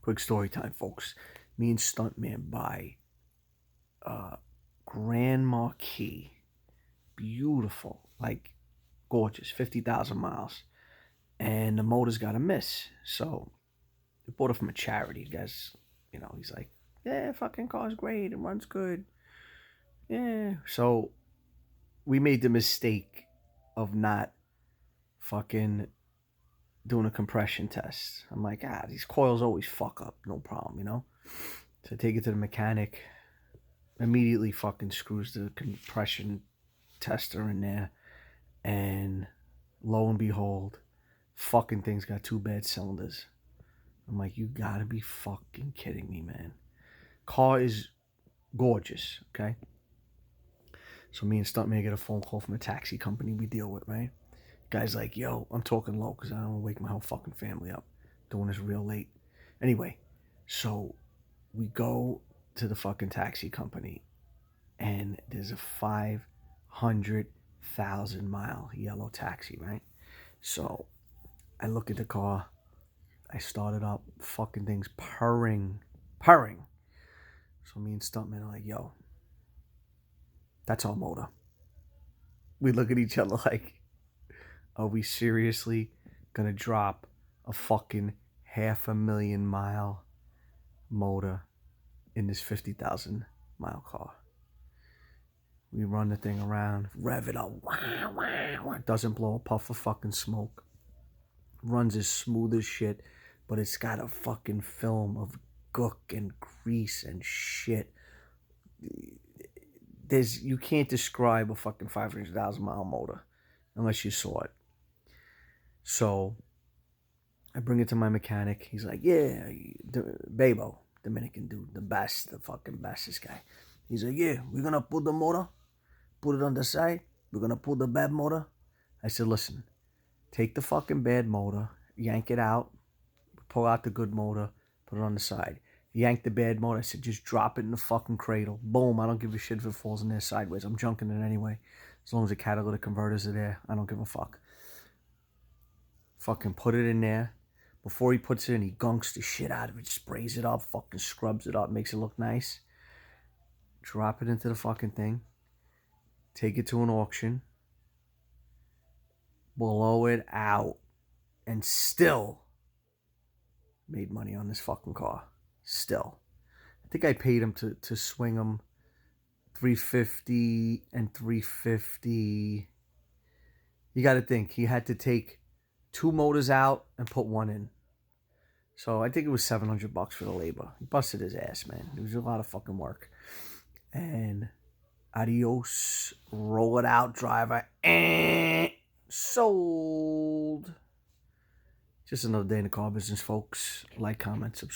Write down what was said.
Quick story time, folks. Me and Stuntman buy Grand Marquis. Beautiful. Like, gorgeous. 50,000 miles. And the motor's got a miss. So, we bought it from a charity. The guy's, he's like, yeah, fucking car's great. It runs good. Yeah. So, we made the mistake of not fucking doing a compression test. I'm like, these coils always fuck up. No problem. So I take it to the mechanic. Immediately fucking screws the compression tester in there. And lo and behold, fucking thing's got 2 bad cylinders. I'm like, you gotta be fucking kidding me, man. Car is gorgeous, okay? So me and Stuntman get a phone call from a taxi company we deal with, right? Guy's like, yo, I'm talking low because I don't want to wake my whole fucking family up. Doing this real late. Anyway, so we go to the fucking taxi company and there's a 500,000 mile yellow taxi, right? So I look at the car. I start it up. Fucking thing's purring. So me and Stuntman are like, yo, that's our motor. We look at each other like, are we seriously gonna drop a fucking 500,000 mile motor in this 50,000 mile car? We run the thing around, rev it up, doesn't blow a puff of fucking smoke. Runs as smooth as shit, but it's got a fucking film of gook and grease and shit. You can't describe a fucking 500,000 mile motor unless you saw it. So I bring it to my mechanic. He's like, yeah, Babo, Dominican dude, the fucking best, this guy. He's like, yeah, we're going to put the motor, put it on the side. We're going to pull the bad motor. I said, listen, take the fucking bad motor, yank it out, pull out the good motor, put it on the side. Yank the bad motor. I said, just drop it in the fucking cradle. Boom, I don't give a shit if it falls in there sideways. I'm junking it anyway. As long as the catalytic converters are there, I don't give a fuck. Fucking put it in there. Before he puts it in, he gunks the shit out of it, sprays it up, fucking scrubs it up, makes it look nice. Drop it into the fucking thing. Take it to an auction. Blow it out. And still made money on this fucking car. Still. I think I paid him to swing him $350 and $350. You got to think, he had to take 2 motors out and put 1 in. So I think it was $700 for the labor. He busted his ass, man. It was a lot of fucking work. And adios, roll it out, driver. Sold. Just another day in the car business, folks. Like, comment, subscribe.